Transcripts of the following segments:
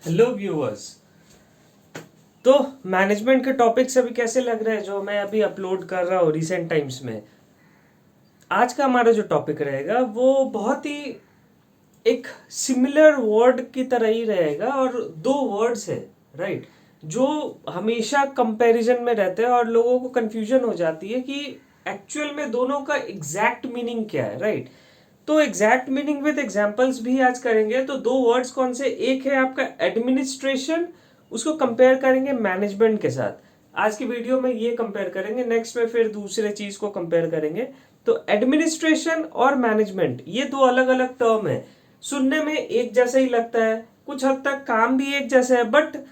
Hello viewers. तो management के topics अभी कैसे लग रहे हैं जो मैं अभी अपलोड कर रहा हूँ रिसेंट टाइम्स में। आज का हमारा जो टॉपिक रहेगा वो बहुत ही एक सिमिलर वर्ड की तरह ही रहेगा और दो वर्ड्स है, राइट, जो हमेशा कंपैरिजन में रहते हैं और लोगों को कंफ्यूजन हो जाती है कि एक्चुअल में दोनों का एग्जैक्ट मीनिंग क्या है, राइट। तो एग्जैक्ट मीनिंग विद एग्जांपल्स भी आज करेंगे। तो दो वर्ड्स कौन से, एक है आपका एडमिनिस्ट्रेशन, उसको कंपेयर करेंगे मैनेजमेंट के साथ। आज की वीडियो में ये कंपेयर करेंगे, नेक्स्ट में फिर दूसरे चीज को कंपेयर करेंगे। तो एडमिनिस्ट्रेशन और मैनेजमेंट ये दो अलग अलग टर्म है। सुनने में एक जैसा ही लगता है, कुछ हद तक काम भी एक जैसा है, बट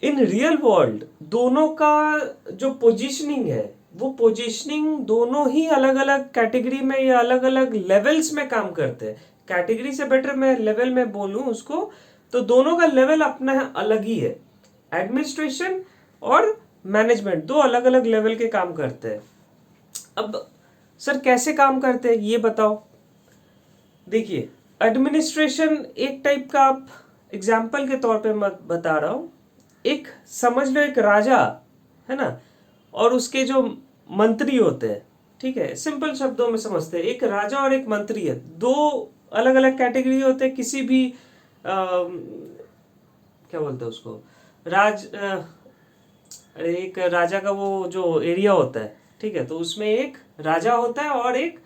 इन रियल वर्ल्ड दोनों का जो पोजीशनिंग है वो पोजीशनिंग दोनों ही अलग अलग कैटेगरी में या अलग अलग लेवल्स में काम करते हैं। कैटेगरी से बेटर मैं लेवल में बोलूं उसको, तो दोनों का लेवल अपना अलग ही है। एडमिनिस्ट्रेशन और मैनेजमेंट दो अलग अलग लेवल के काम करते हैं। अब सर कैसे काम करते हैं ये बताओ। देखिए, एडमिनिस्ट्रेशन एक टाइप का, आप एग्जाम्पल के तौर पे मैं बता रहा हूँ। एक समझ लो एक राजा है ना, और उसके जो मंत्री होते हैं, ठीक है, सिंपल शब्दों में समझते हैं। एक राजा और एक मंत्री है, दो अलग अलग कैटेगरी होते हैं किसी भी क्या बोलते हैं उसको, एक राजा का वो जो एरिया होता है, ठीक है, तो उसमें एक राजा होता है और एक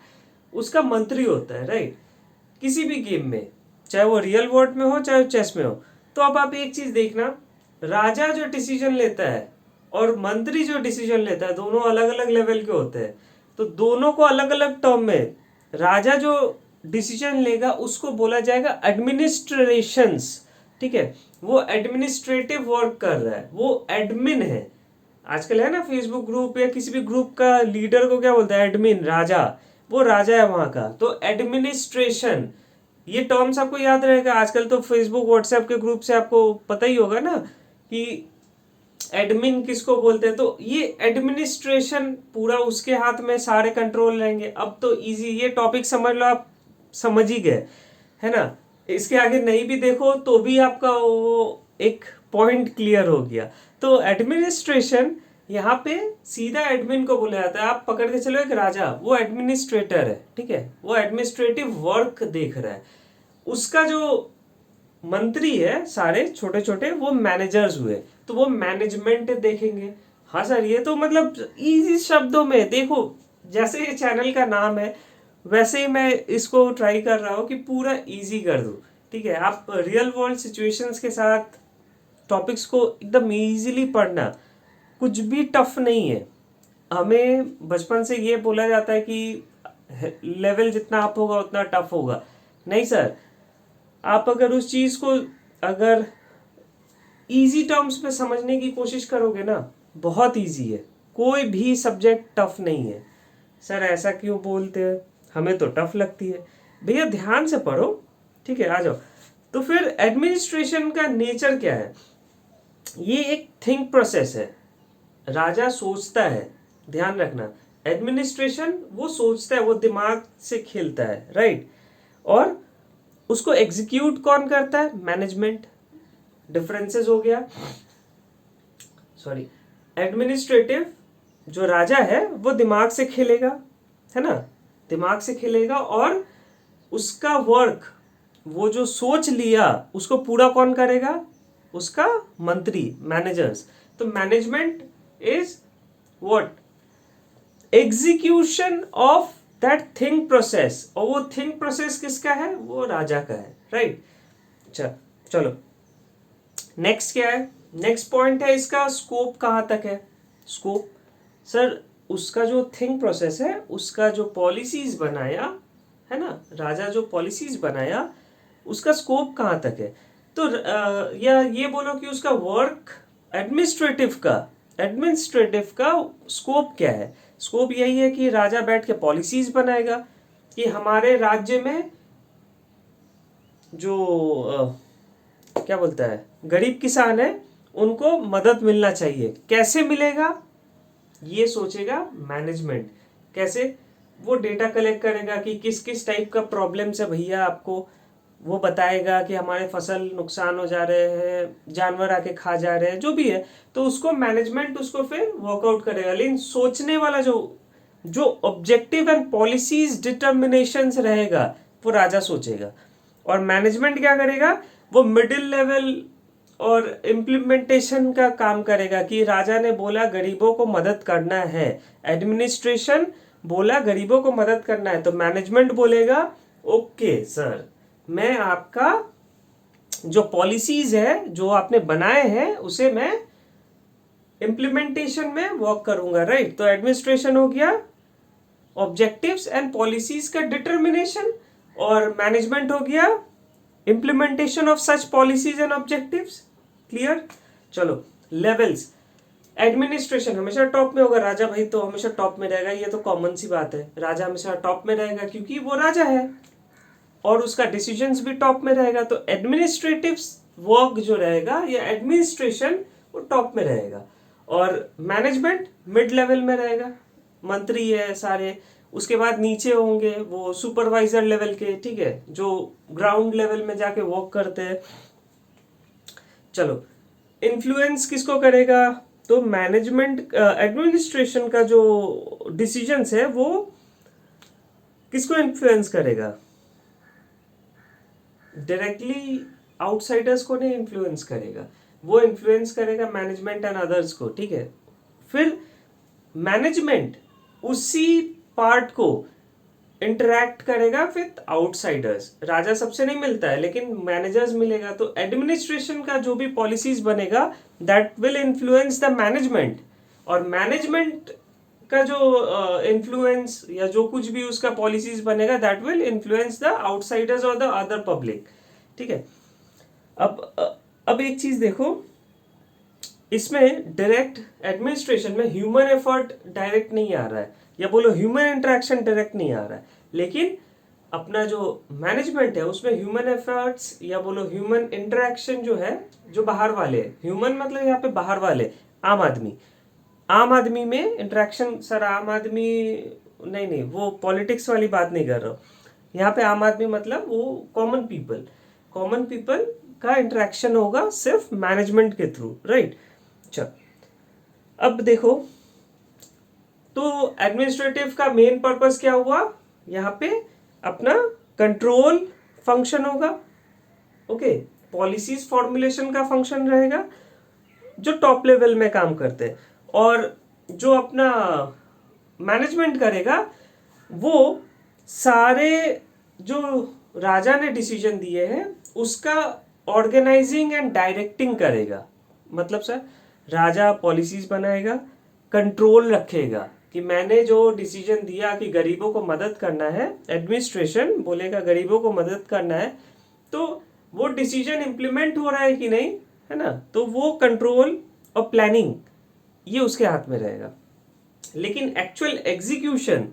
उसका मंत्री होता है, राइट। किसी भी गेम में, चाहे वो रियल वर्ल्ड में हो चाहे चेस में हो। तो अब आप एक चीज देखना, राजा जो डिसीजन लेता है और मंत्री जो डिसीजन लेता है दोनों अलग अलग लेवल के होते हैं। तो दोनों को अलग अलग टर्म में, राजा जो डिसीजन लेगा उसको बोला जाएगा एडमिनिस्ट्रेशंस, ठीक है। वो एडमिनिस्ट्रेटिव वर्क कर रहा है, वो एडमिन है। आजकल है ना फेसबुक ग्रुप या किसी भी ग्रुप का लीडर को क्या बोलता है, एडमिन, राजा। वो राजा है वहां का। तो एडमिनिस्ट्रेशन, ये टर्म्स आपको याद रहेगा। आजकल तो फेसबुक व्हाट्सएप के ग्रुप से आपको पता ही होगा ना कि एडमिन किसको बोलते हैं। तो ये एडमिनिस्ट्रेशन पूरा उसके हाथ में, सारे कंट्रोल रहेंगे। अब तो इजी, ये टॉपिक समझ लो, आप समझ ही गए है ना। इसके आगे नहीं भी देखो तो भी आपका वो एक पॉइंट क्लियर हो गया। तो एडमिनिस्ट्रेशन यहाँ पे सीधा एडमिन को बोला जाता है। आप पकड़ के चलो एक राजा, वो एडमिनिस्ट्रेटर है, ठीक है, वो एडमिनिस्ट्रेटिव वर्क देख रहा है। उसका जो मंत्री है सारे छोटे छोटे, वो मैनेजर्स हुए, तो वो मैनेजमेंट देखेंगे। हाँ सर, ये तो मतलब इजी शब्दों में देखो, जैसे ये चैनल का नाम है वैसे ही मैं इसको ट्राई कर रहा हूँ कि पूरा इजी कर दूँ, ठीक है। आप रियल वर्ल्ड सिचुएशंस के साथ टॉपिक्स को एकदम इजीली पढ़ना, कुछ भी टफ नहीं है। हमें बचपन से ये बोला जाता है कि लेवल जितना अप होगा उतना टफ होगा। नहीं सर, आप अगर उस चीज को अगर इजी टर्म्स में समझने की कोशिश करोगे ना, बहुत इजी है। कोई भी सब्जेक्ट टफ नहीं है। सर ऐसा क्यों बोलते हैं, हमें तो टफ लगती है। भैया ध्यान से पढ़ो, ठीक है, आ जाओ। तो फिर एडमिनिस्ट्रेशन का नेचर क्या है, ये एक थिंक प्रोसेस है। राजा सोचता है, ध्यान रखना। एडमिनिस्ट्रेशन वो सोचता है, वो दिमाग से खेलता है, राइट। और उसको एग्जीक्यूट कौन करता है, मैनेजमेंट। डिफरेंसेस हो गया, सॉरी। एडमिनिस्ट्रेटिव जो राजा है वो दिमाग से खेलेगा, है ना, दिमाग से खेलेगा। और उसका वर्क, वो जो सोच लिया उसको पूरा कौन करेगा, उसका मंत्री, मैनेजर्स। तो management is what, execution of that think process. और वो थिंक प्रोसेस किसका है, वो राजा का है, राइट। अच्छा चलो, नेक्स्ट क्या है, नेक्स्ट पॉइंट है इसका, स्कोप कहाँ तक है। स्कोप, सर उसका जो थिंक प्रोसेस है, उसका जो पॉलिसीज बनाया है ना, राजा जो पॉलिसीज बनाया, उसका स्कोप कहाँ तक है। तो या ये बोलो कि उसका वर्क, एडमिनिस्ट्रेटिव का स्कोप क्या है। स्कोप यही है कि राजा बैठ के पॉलिसीज बनाएगा कि हमारे राज्य में जो क्या बोलता है, गरीब किसान है, उनको मदद मिलना चाहिए। कैसे मिलेगा ये सोचेगा मैनेजमेंट। कैसे, वो डेटा कलेक्ट करेगा कि किस किस टाइप का प्रॉब्लम्स है भैया आपको, वो बताएगा कि हमारे फसल नुकसान हो जा रहे हैं, जानवर आके खा जा रहे हैं, जो भी है, तो उसको मैनेजमेंट उसको फिर वर्कआउट करेगा। लेकिन सोचने वाला जो जो ऑब्जेक्टिव एंड पॉलिसीज डिटर्मिनेशंस रहेगा वो राजा सोचेगा, और मैनेजमेंट क्या करेगा, वो मिडिल लेवल और इम्प्लीमेंटेशन का काम करेगा कि राजा ने बोला गरीबों को मदद करना है, एडमिनिस्ट्रेशन बोला गरीबों को मदद करना है, तो मैनेजमेंट बोलेगा ओके सर, मैं आपका जो पॉलिसीज है जो आपने बनाए हैं उसे मैं इम्प्लीमेंटेशन में वर्क करूंगा, राइट। तो एडमिनिस्ट्रेशन हो गया ऑब्जेक्टिव्स एंड पॉलिसीज का डिटर्मिनेशन, और मैनेजमेंट हो गया implementation of such policies and objectives. Clear. चलो लेवल्स। एडमिनिस्ट्रेशन हमेशा टॉप में होगा, राजा भाई तो हमेशा टॉप में रहेगा, ये तो कॉमन सी बात है, राजा हमेशा टॉप में रहेगा क्योंकि वो राजा है और उसका डिसीजंस भी टॉप में रहेगा। तो एडमिनिस्ट्रेटिव वर्क जो रहेगा या एडमिनिस्ट्रेशन वो टॉप में रहेगा, और मैनेजमेंट मिड लेवल में रहेगा, मंत्री है सारे, उसके बाद नीचे होंगे वो सुपरवाइजर लेवल के, ठीक है, जो ग्राउंड लेवल में जाके वर्क करते हैं। चलो इन्फ्लुएंस किसको करेगा, तो मैनेजमेंट एडमिनिस्ट्रेशन का जो डिसीजंस है वो किसको इन्फ्लुएंस करेगा, डायरेक्टली आउटसाइडर्स को नहीं इन्फ्लुएंस करेगा, वो इन्फ्लुएंस करेगा मैनेजमेंट एंड अदर्स को, ठीक है। फिर मैनेजमेंट उसी पार्ट को इंटरैक्ट करेगा विथ आउटसाइडर्स, राजा सबसे नहीं मिलता है लेकिन मैनेजर्स मिलेगा, तो एडमिनिस्ट्रेशन का जो भी पॉलिसीज बनेगा that will influence the management, और मैनेजमेंट का जो इन्फ्लुएंस या जो कुछ भी उसका पॉलिसीज बनेगा that will influence the outsiders और द अदर पब्लिक, ठीक है। अब एक चीज देखो, इसमें डायरेक्ट एडमिनिस्ट्रेशन में ह्यूमन एफर्ट डायरेक्ट नहीं आ रहा है, या बोलो ह्यूमन इंटरेक्शन डायरेक्ट नहीं आ रहा है, लेकिन अपना जो मैनेजमेंट है उसमें ह्यूमन एफर्ट्स या बोलो ह्यूमन इंटरेक्शन जो है, जो बाहर वाले, ह्यूमन मतलब यहाँ पे बाहर वाले, आम आदमी, आम आदमी में इंटरेक्शन, सर आम आदमी नहीं नहीं वो पॉलिटिक्स वाली बात नहीं कर रहा हूँ यहाँ पे, आम आदमी मतलब वो कॉमन पीपल, कॉमन पीपल का इंटरेक्शन होगा सिर्फ मैनेजमेंट के थ्रू, राइट। चल अब देखो, तो एडमिनिस्ट्रेटिव का मेन पर्पस क्या हुआ, यहाँ पे अपना कंट्रोल फंक्शन होगा, ओके, पॉलिसीज फॉर्मुलेशन का फंक्शन रहेगा जो टॉप लेवल में काम करते हैं, और जो अपना मैनेजमेंट करेगा वो सारे जो राजा ने डिसीजन दिए हैं उसका ऑर्गेनाइजिंग एंड डायरेक्टिंग करेगा। मतलब सर राजा पॉलिसीज बनाएगा, कंट्रोल रखेगा कि मैंने जो डिसीजन दिया कि गरीबों को मदद करना है, एडमिनिस्ट्रेशन बोलेगा गरीबों को मदद करना है, तो वो डिसीजन इम्प्लीमेंट हो रहा है कि नहीं, है ना, तो वो कंट्रोल और प्लानिंग ये उसके हाथ में रहेगा। लेकिन एक्चुअल एग्जीक्यूशन,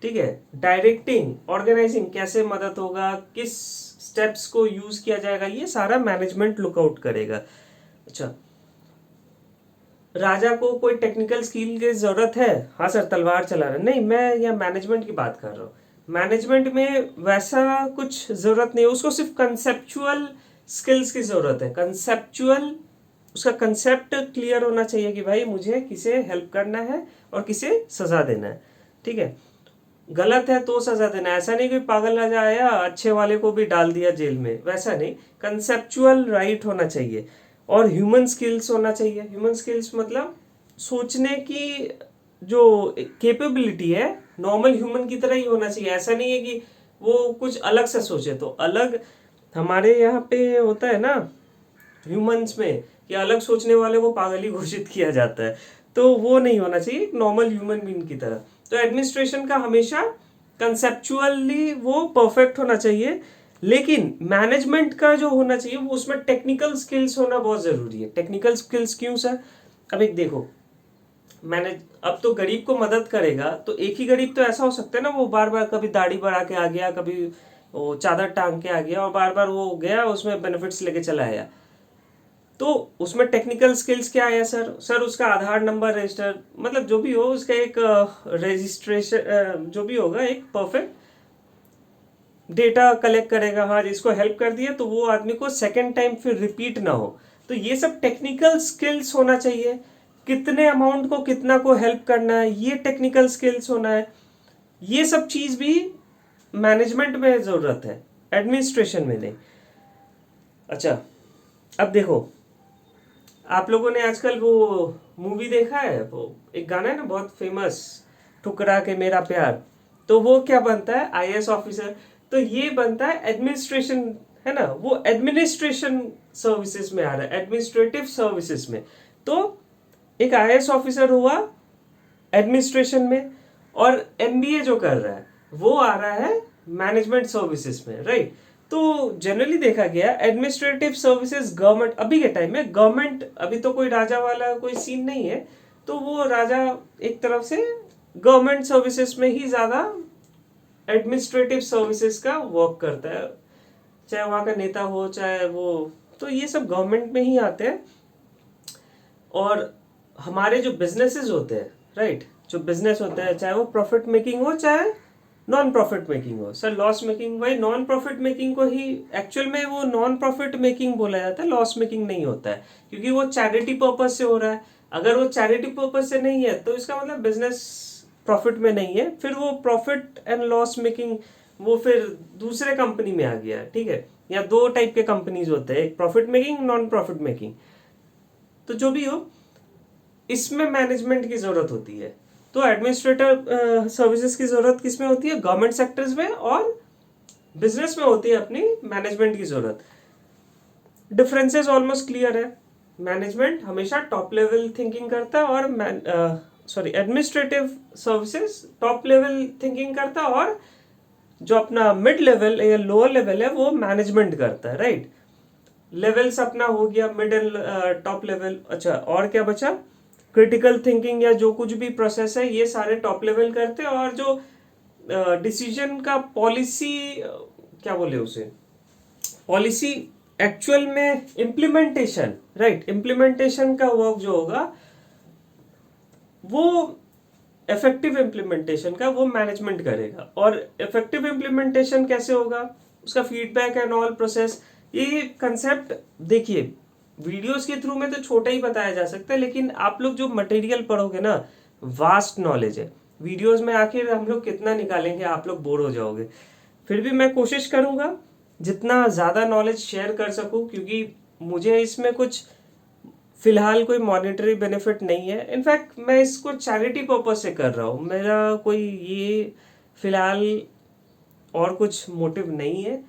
ठीक है, डायरेक्टिंग, ऑर्गेनाइजिंग, कैसे मदद होगा, किस स्टेप्स को यूज किया जाएगा, ये सारा मैनेजमेंट लुकआउट करेगा। अच्छा, राजा को कोई टेक्निकल स्किल की जरूरत है, हाँ सर तलवार चला रहा है, नहीं मैं यहाँ मैनेजमेंट की बात कर रहा हूँ, मैनेजमेंट में वैसा कुछ जरूरत नहीं है, उसको सिर्फ कंसेप्चुअल स्किल्स की जरूरत है, कंसेप्चुअल, उसका कंसेप्ट क्लियर होना चाहिए कि भाई मुझे किसे हेल्प करना है और किसे सजा देना है, ठीक है, गलत है तो सजा देना, ऐसा नहीं कि पागल राजा आया अच्छे वाले को भी डाल दिया जेल में, वैसा नहीं, कंसेप्चुअल राइट होना चाहिए, और ह्यूमन स्किल्स होना चाहिए। ह्यूमन स्किल्स मतलब सोचने की जो कैपेबिलिटी है नॉर्मल ह्यूमन की तरह ही होना चाहिए, ऐसा नहीं है कि वो कुछ अलग से सोचे, तो अलग हमारे यहाँ पे होता है ना ह्यूमंस में कि अलग सोचने वाले को पागल ही घोषित किया जाता है, तो वो नहीं होना चाहिए, एक नॉर्मल ह्यूमन बीइंग की तरह। तो एडमिनिस्ट्रेशन का हमेशा कंसेप्चुअली वो परफेक्ट होना चाहिए, लेकिन मैनेजमेंट का जो होना चाहिए वो उसमें टेक्निकल स्किल्स होना बहुत जरूरी है। टेक्निकल स्किल्स क्यों सर, अब एक देखो, मैंने अब तो गरीब को मदद करेगा, तो एक ही गरीब तो ऐसा हो सकता है ना वो बार बार कभी दाढ़ी बढ़ा के आ गया, कभी वो चादर टांग के आ गया और बार बार वो गया उसमें बेनिफिट्स लेके चला आया, तो उसमें टेक्निकल स्किल्स क्या है सर, सर उसका आधार नंबर रजिस्टर, मतलब जो भी हो उसका एक रजिस्ट्रेशन जो भी होगा एक परफेक्ट डेटा कलेक्ट करेगा, हाँ जिसको हेल्प कर दिया, तो वो आदमी को सेकेंड टाइम फिर रिपीट ना हो। तो ये सब टेक्निकल स्किल्स होना चाहिए, कितने अमाउंट को कितना को हेल्प करना है, ये टेक्निकल स्किल्स होना है। ये सब चीज़ भी मैनेजमेंट में ज़रूरत है, एडमिनिस्ट्रेशन में नहीं। अच्छा, अब देखो, आप लोगों ने आजकल वो मूवी देखा है, वो एक गाना है ना बहुत फेमस, ठुकरा के मेरा प्यार, तो वो क्या बनता है, आईएएस ऑफिसर। तो ये बनता है एडमिनिस्ट्रेशन, है ना, वो एडमिनिस्ट्रेशन सर्विसेज में आ रहा है, एडमिनिस्ट्रेटिव सर्विसेज में। तो एक आईएएस ऑफिसर हुआ एडमिनिस्ट्रेशन में, और एमबीए जो कर रहा है वो आ रहा है मैनेजमेंट सर्विसेज में, राइट। तो जनरली देखा गया एडमिनिस्ट्रेटिव सर्विसेज गवर्नमेंट, अभी के टाइम में गवर्नमेंट, अभी तो कोई राजा वाला कोई सीन नहीं है, तो वो राजा एक तरफ से गवर्नमेंट सर्विसेज में ही ज़्यादा एडमिनिस्ट्रेटिव सर्विसेज का वर्क करता है, चाहे वहाँ का नेता हो चाहे वो, तो ये सब गवर्नमेंट में ही आते हैं। और हमारे जो बिजनेसेस होते हैं, राइट, जो बिजनेस होते हैं, चाहे वो प्रॉफिट मेकिंग हो चाहे नॉन प्रॉफिट मेकिंग हो, सर लॉस मेकिंग, वही नॉन प्रॉफिट मेकिंग को ही एक्चुअल में वो नॉन प्रॉफिट मेकिंग बोला जाता है, लॉस मेकिंग नहीं होता है, क्योंकि वो चैरिटी पर्पज से हो रहा है। अगर वो चैरिटी पर्पज से नहीं है तो इसका मतलब बिजनेस प्रॉफिट में नहीं है, फिर वो प्रॉफिट एंड लॉस मेकिंग वो फिर दूसरे कंपनी में आ गया, ठीक है। या दो टाइप के कंपनीज होते हैं, एक profit making, non profit making. तो जो भी हो, इसमें मैनेजमेंट की जरूरत होती है। तो एडमिनिस्ट्रेटर सर्विसेज की जरूरत किस में होती है, गवर्नमेंट सेक्टर्स में, और बिजनेस में होती है अपनी मैनेजमेंट की जरूरत। डिफरेंसेस ऑलमोस्ट क्लियर है, मैनेजमेंट हमेशा टॉप लेवल थिंकिंग करता है, और administrative services top level thinking करता है, और जो अपना मिड लेवल या लोअर लेवल है वो मैनेजमेंट करता है, राइट। लेवल्स अपना हो गया मिड एंड टॉप लेवल। अच्छा, और क्या बचा, क्रिटिकल थिंकिंग या जो कुछ भी प्रोसेस है ये सारे टॉप लेवल करते हैं, और जो डिसीजन का पॉलिसी, क्या बोले उसे, पॉलिसी एक्चुअल में इम्प्लीमेंटेशन, राइट, इम्प्लीमेंटेशन का वर्क जो होगा वो इफेक्टिव इम्प्लीमेंटेशन का वो मैनेजमेंट करेगा। और इफेक्टिव इम्प्लीमेंटेशन कैसे होगा, उसका फीडबैक एंड ऑल प्रोसेस, ये कंसेप्ट देखिए वीडियोस के थ्रू में तो छोटा ही बताया जा सकता है, लेकिन आप लोग जो मटेरियल पढ़ोगे ना, वास्ट नॉलेज है। वीडियोस में आखिर हम लोग कितना निकालेंगे, आप लोग बोर हो जाओगे। फिर भी मैं कोशिश करूंगा जितना ज़्यादा नॉलेज शेयर कर सकूं, क्योंकि मुझे इसमें कुछ फिलहाल कोई मॉनेटरी बेनिफिट नहीं है। इनफैक्ट मैं इसको चैरिटी पर्पज से कर रहा हूँ, मेरा कोई ये फिलहाल और कुछ मोटिव नहीं है,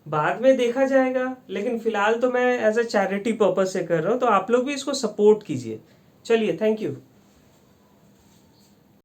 बाद में देखा जाएगा, लेकिन फिलहाल तो मैं एज अ चैरिटी पर्पज से कर रहा हूँ। तो आप लोग भी इसको सपोर्ट कीजिए। चलिए, थैंक यू।